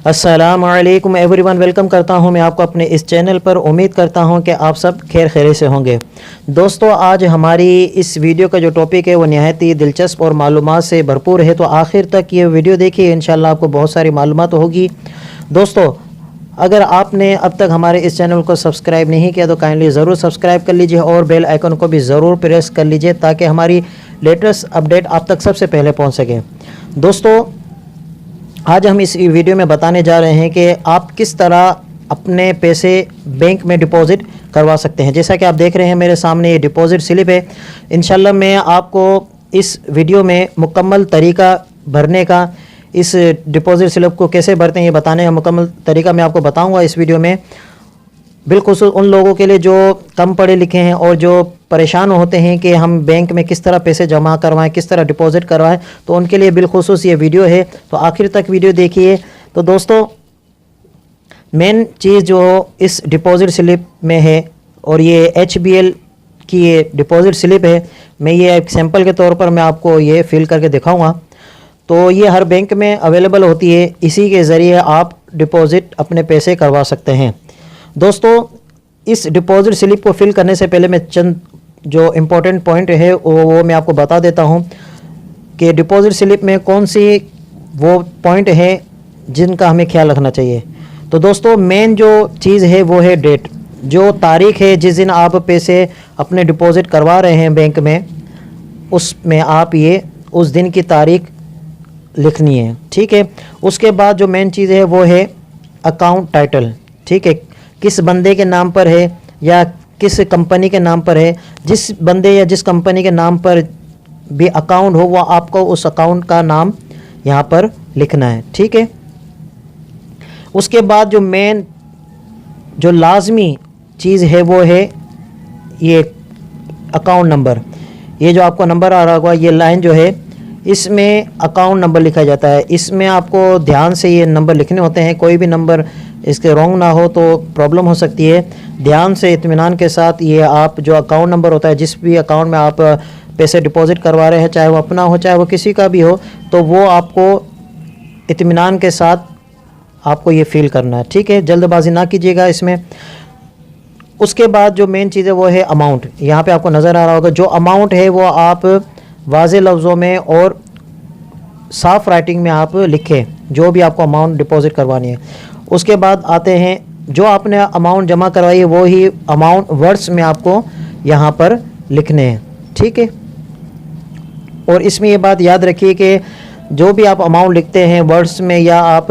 अस्सलामुअलैकुम everyone, welcome करता हूं मैं आपको अपने इस चैनल पर। उम्मीद करता हूं कि आप सब खैर खैरियत से होंगे। दोस्तों, आज हमारी इस वीडियो का जो टॉपिक है वो नहायत ही दिलचस्प और मालूमात से भरपूर है, तो आखिर तक ये वीडियो देखिए, इंशाल्लाह आपको बहुत सारी मालूमात होगी। दोस्तों, अगर आपने अब तक हमारे इस चैनल को सब्सक्राइब नहीं किया तो काइंडली ज़रूर सब्सक्राइब कर लीजिए और बेल आइकन को भी ज़रूर प्रेस कर लीजिए ताकि हमारी लेटेस्ट अपडेट आप तक सबसे पहले पहुंच सके। दोस्तों, आज हम इस वीडियो में बताने जा रहे हैं कि आप किस तरह अपने पैसे बैंक में डिपॉज़िट करवा सकते हैं। जैसा कि आप देख रहे हैं मेरे सामने ये डिपॉज़िट स्लिप है। इंशाल्लाह मैं आपको इस वीडियो में मुकम्मल तरीका भरने का, इस डिपॉज़िट स्लिप को कैसे भरते हैं ये बताने का मुकम्मल तरीका मैं आपको बताऊंगा इस वीडियो में। बिल्कुल उन लोगों के लिए जो कम पढ़े लिखे हैं और जो परेशान होते हैं कि हम बैंक में किस तरह पैसे जमा करवाएं, किस तरह डिपॉज़िट करवाएं, तो उनके लिए बिलखुसूस ये वीडियो है, तो आखिर तक वीडियो देखिए। तो दोस्तों, मेन चीज़ जो इस डिपॉज़िट स्लिप में है, और ये HBL की ये डिपॉज़िट स्लिप है, मैं ये एक सैम्पल के तौर पर मैं आपको ये फिल करके दिखाऊँगा। तो ये हर बैंक में अवेलेबल होती है, इसी के ज़रिए आप डिपॉज़िट अपने पैसे करवा सकते हैं। दोस्तों, इस डिपॉज़िट स्लिप को फिल करने से पहले मैं चंद जो इम्पोर्टेंट पॉइंट है वो मैं आपको बता देता हूं कि डिपॉज़िट स्लिप में कौन सी वो पॉइंट है जिनका हमें ख्याल रखना चाहिए। तो दोस्तों, मेन जो चीज़ है वो है डेट, जो तारीख़ है जिस दिन आप पैसे अपने डिपॉज़िट करवा रहे हैं बैंक में, उसमें आप ये उस दिन की तारीख़ लिखनी है, ठीक है। उसके बाद जो मेन चीज़ है वो है अकाउंट टाइटल, ठीक है, किस बंदे के नाम पर है या किस कंपनी के नाम पर है। जिस बंदे या जिस कंपनी के नाम पर भी अकाउंट हो वो आपको उस अकाउंट का नाम यहाँ पर लिखना है, ठीक है। उसके बाद जो मेन जो लाजमी चीज़ है वो है ये अकाउंट नंबर। ये जो आपको नंबर आ रहा होगा, ये लाइन जो है इसमें अकाउंट नंबर लिखा जाता है। इसमें आपको ध्यान से ये नंबर लिखने होते हैं, कोई भी नंबर इसके रॉन्ग ना हो तो प्रॉब्लम हो सकती है। ध्यान से इत्मीनान के साथ ये आप जो अकाउंट नंबर होता है, जिस भी अकाउंट में आप पैसे डिपॉज़िट करवा रहे हैं, चाहे वो अपना हो चाहे वो किसी का भी हो, तो वो आपको इत्मीनान के साथ आपको ये फिल करना है, ठीक है। जल्दबाजी ना कीजिएगा इसमें। उसके बाद जो मेन चीज़ है वो है अमाउंट। यहाँ पे आपको नज़र आ रहा होगा, जो अमाउंट है वो आप वाज़े लफ्ज़ों में और साफ़ राइटिंग में आप लिखें, जो भी आपको अमाउंट डिपॉज़िट करवानी है। उसके बाद आते हैं जो आपने अमाउंट जमा करवाई है वो ही अमाउंट वर्ड्स में आपको यहाँ पर लिखने हैं, ठीक है। और इसमें ये बात याद रखिए कि जो भी आप अमाउंट लिखते हैं वर्ड्स में या आप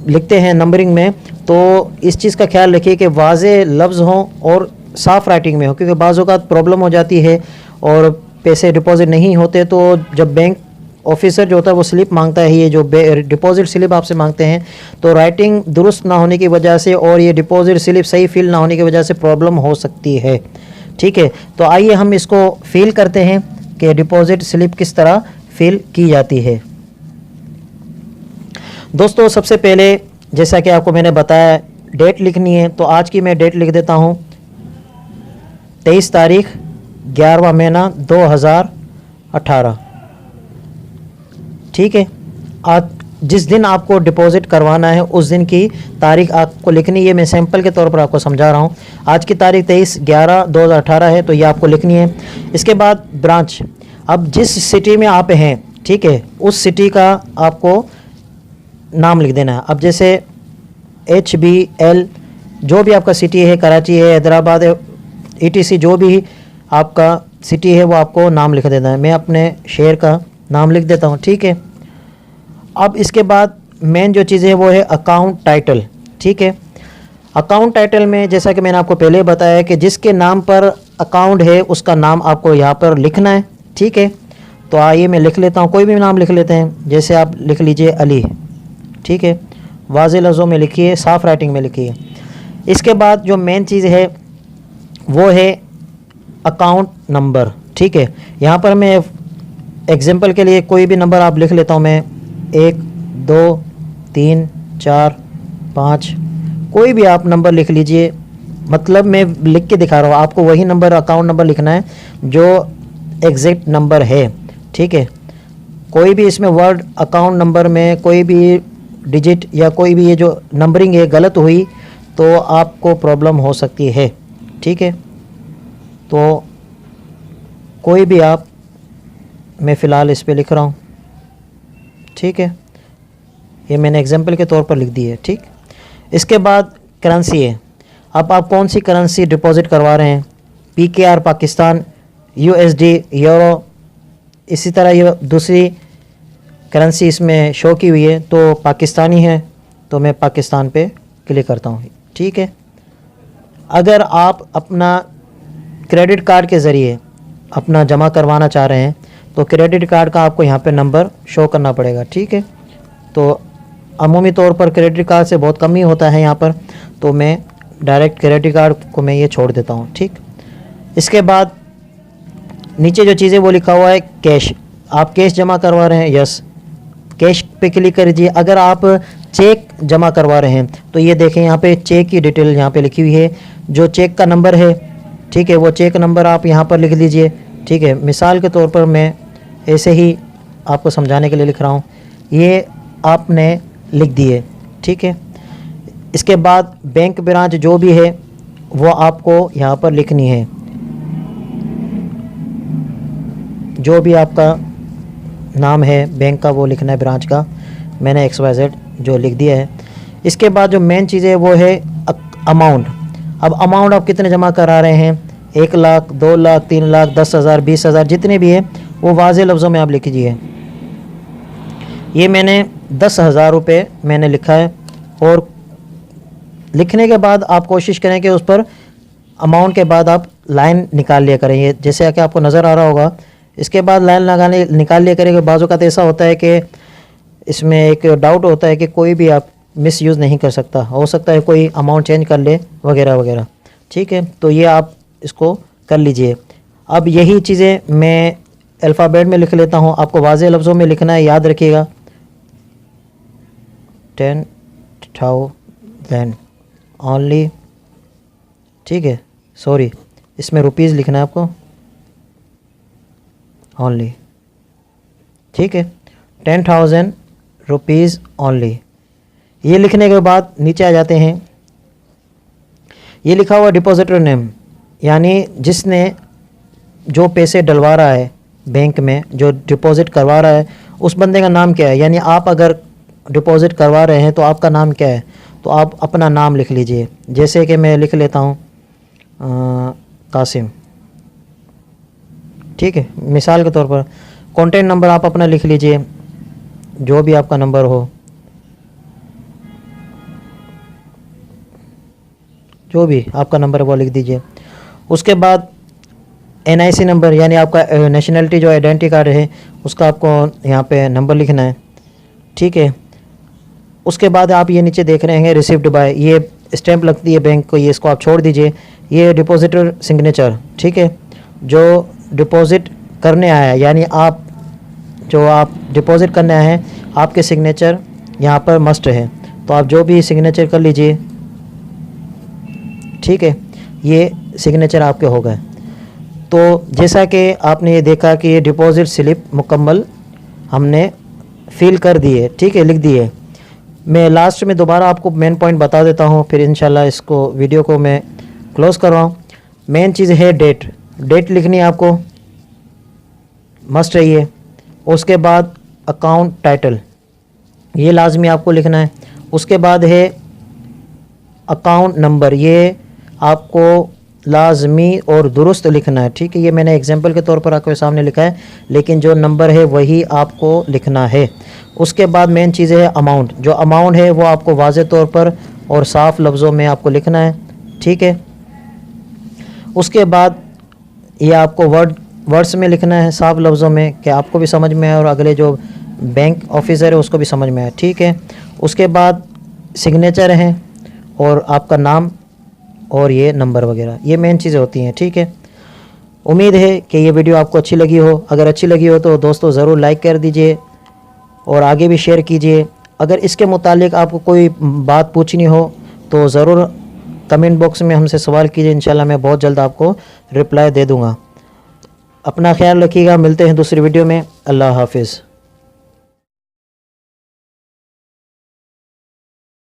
लिखते हैं नंबरिंग में, तो इस चीज़ का ख्याल रखिए कि वाज़े लफ्ज़ हों और साफ़ राइटिंग में हो, क्योंकि बाज़ औक़ात प्रॉब्लम हो जाती है और पैसे डिपॉज़िट नहीं होते। तो जब बैंक ऑफिसर जो होता है वो स्लिप मांगता है, ये जो डिपॉज़िट स्लिप आपसे मांगते हैं, तो राइटिंग दुरुस्त ना होने की वजह से और ये डिपॉज़िट स्लिप सही फिल ना होने की वजह से प्रॉब्लम हो सकती है, ठीक है। तो आइए हम इसको फिल करते हैं कि डिपॉज़िट स्लिप किस तरह फिल की जाती है। दोस्तों, सबसे पहले जैसा कि आपको मैंने बताया डेट लिखनी है, तो आज की मैं डेट लिख देता हूँ 23 तारीख 11वां महीना 2018, ठीक है। आज जिस दिन आपको डिपॉज़िट करवाना है उस दिन की तारीख आपको लिखनी है। मैं सैंपल के तौर पर आपको समझा रहा हूँ। आज की तारीख 23/11/2018 है, तो ये आपको लिखनी है। इसके बाद ब्रांच, अब जिस सिटी में आप हैं, ठीक है, उस सिटी का आपको नाम लिख देना है। अब जैसे HBL जो भी आपका सिटी है, कराची है, हैदराबाद है, ETC जो भी आपका सिटी है वो आपको नाम लिख देना है। मैं अपने शहर का नाम लिख देता हूँ, ठीक है। अब इसके बाद मेन जो चीज़ है वो है अकाउंट टाइटल, ठीक है। अकाउंट टाइटल में जैसा कि मैंने आपको पहले बताया कि जिसके नाम पर अकाउंट है उसका नाम आपको यहाँ पर लिखना है, ठीक है। तो आइए मैं लिख लेता हूँ, कोई भी नाम लिख लेते हैं। जैसे आप लिख लीजिए अली, ठीक है, वाज़े लफ्ज़ों में लिखिए, साफ़ राइटिंग में लिखिए। इसके बाद जो मेन चीज़ है वो है अकाउंट नंबर, ठीक है। यहाँ पर मैं एग्जाम्पल के लिए कोई भी नंबर आप लिख लेता हूँ मैं, 1 2 3 4 5, कोई भी आप नंबर लिख लीजिए। मतलब मैं लिख के दिखा रहा हूँ, आपको वही नंबर अकाउंट नंबर लिखना है जो एग्जैक्ट नंबर है, ठीक है। कोई भी इसमें वर्ड अकाउंट नंबर में कोई भी डिजिट या कोई भी ये जो नंबरिंग है गलत हुई तो आपको प्रॉब्लम हो सकती है। ठीक है, तो कोई भी आप, मैं फ़िलहाल इस पे लिख रहा हूँ। ठीक है, ये मैंने एग्जांपल के तौर पर लिख दी है। ठीक, इसके बाद करेंसी है। अब आप कौन सी करेंसी डिपॉजिट करवा रहे हैं, PKR पाकिस्तान, USD, यूरो, इसी तरह ये दूसरी करेंसी इसमें शो की हुई है तो पाकिस्तानी है, तो मैं पाकिस्तान पे क्लिक करता हूँ। ठीक है, अगर आप अपना क्रेडिट कार्ड के ज़रिए अपना जमा करवाना चाह रहे हैं तो क्रेडिट कार्ड का आपको यहाँ पे नंबर शो करना पड़ेगा। ठीक है, तो अमूमी तौर पर क्रेडिट कार्ड से बहुत कम ही होता है यहाँ पर, तो मैं डायरेक्ट क्रेडिट कार्ड को मैं ये छोड़ देता हूँ। ठीक, इसके बाद नीचे जो चीज़ें वो लिखा हुआ है कैश, आप कैश जमा करवा रहे हैं, यस, कैश पे क्लिक कर दीजिए। अगर आप चेक जमा करवा रहे हैं तो ये देखें यहाँ पे चेक की डिटेल यहाँ पे लिखी हुई है, जो चेक का नंबर है, ठीक है, वो चेक नंबर आप यहाँ पर लिख लीजिए। ठीक है, मिसाल के तौर पर मैं ऐसे ही आपको समझाने के लिए लिख रहा हूँ, ये आपने लिख दिए। ठीक है, इसके बाद बैंक ब्रांच जो भी है वो आपको यहाँ पर लिखनी है, जो भी आपका नाम है बैंक का वो लिखना है, ब्रांच का। मैंने XYZ जो लिख दिया है। इसके बाद जो मेन चीज़ है वो है अमाउंट। अब अमाउंट आप कितने जमा करा रहे हैं, 1 लाख, 2 लाख, 3 लाख, 10,000, 20,000, जितने भी है वो वाज़ेह लफ्ज़ों में आप लिख लीजिए। ये मैंने 10,000 रुपये मैंने लिखा है, और लिखने के बाद आप कोशिश करें कि उस पर अमाउंट के बाद आप लाइन निकाल लिया करें, ये जैसे कि आपको नज़र आ रहा होगा। इसके बाद लाइन निकाल लिया करें। बाज़ औक़ात ऐसा होता है कि इसमें एक डाउट होता है कि कोई भी आप मिस यूज़ नहीं कर सकता, हो सकता है कोई अमाउंट चेंज कर ले वगैरह वगैरह। ठीक है, तो ये आप इसको कर लीजिए। अब यही चीज़ें मैं अल्फ़ाबेट में लिख लेता हूँ, आपको वाज़ेह लफ्ज़ों में लिखना है, याद रखिएगा। 10,000 ओनली। ठीक है, सॉरी, इसमें रुपीज़ लिखना है आपको, ओनली। ठीक है, 10,000 रुपीज़ ओनली। ये लिखने के बाद नीचे आ जाते हैं, ये लिखा हुआ डिपॉजिटर नेम, यानी जिसने जो पैसे डलवा रहा है बैंक में, जो डिपॉज़िट करवा रहा है, उस बंदे का नाम क्या है। यानी आप अगर डिपॉज़िट करवा रहे हैं तो आपका नाम क्या है, तो आप अपना नाम लिख लीजिए। जैसे कि मैं लिख लेता हूँ कासिम। ठीक है, मिसाल के तौर पर कॉन्टैक्ट नंबर आप अपना लिख लीजिए, जो भी आपका नंबर हो, जो भी आपका नंबर है वो लिख दीजिए। उसके बाद NIC नंबर, यानी आपका नेशनलिटी जो आइडेंटिटी कार्ड है उसका आपको यहाँ पे नंबर लिखना है। ठीक है, उसके बाद आप ये नीचे देख रहे हैं रिसीव्ड बाय, ये स्टैंप लगती है बैंक को, ये इसको आप छोड़ दीजिए। ये डिपॉजिटर सिग्नेचर, ठीक है, जो डिपॉज़िट करने आया है, यानी आप जो आप डिपॉज़िट करने आए हैं, आपके सिग्नेचर यहाँ पर मस्ट है, तो आप जो भी सिग्नेचर कर लीजिए। ठीक है, ये सिग्नेचर आपके हो गए। तो जैसा कि आपने ये देखा कि ये डिपॉज़िट स्लिप मुकम्मल हमने फिल कर दी है। ठीक है, लिख दी है। मैं लास्ट में दोबारा आपको मेन पॉइंट बता देता हूँ, फिर इंशाल्लाह इसको वीडियो को मैं क्लोज़ कर रहा हूँ। मेन चीज़ है डेट लिखनी है आपको, मस्ट है ये। उसके बाद अकाउंट टाइटल, ये लाजमी आपको लिखना है। उसके बाद है अकाउंट नंबर, ये आपको लाजमी और दुरुस्त लिखना है। ठीक है, ये मैंने एग्जांपल के तौर पर आपके सामने लिखा है, लेकिन जो नंबर है वही आपको लिखना है। उसके बाद मेन चीज़ है अमाउंट, जो अमाउंट है वो आपको वाज़ेह तौर पर और साफ़ लफ्ज़ों में आपको लिखना है। ठीक है, उसके बाद ये आपको वर्ड्स में लिखना है, साफ लफ्ज़ों में, कि आपको भी समझ में आए और अगले जो बैंक ऑफिसर है उसको भी समझ में आए। ठीक है, उसके बाद सिग्नेचर हैं और आपका नाम और ये नंबर वगैरह, ये मेन चीज़ें होती हैं। ठीक है, उम्मीद है कि ये वीडियो आपको अच्छी लगी हो। अगर अच्छी लगी हो तो दोस्तों ज़रूर लाइक कर दीजिए और आगे भी शेयर कीजिए। अगर इसके मुतालिक आपको कोई बात पूछनी हो तो ज़रूर कमेंट बॉक्स में हमसे सवाल कीजिए, इंशाल्लाह मैं बहुत जल्द आपको रिप्लाई दे दूँगा। अपना ख्याल रखिएगा, मिलते हैं दूसरी वीडियो में। अल्लाह हाफिज़।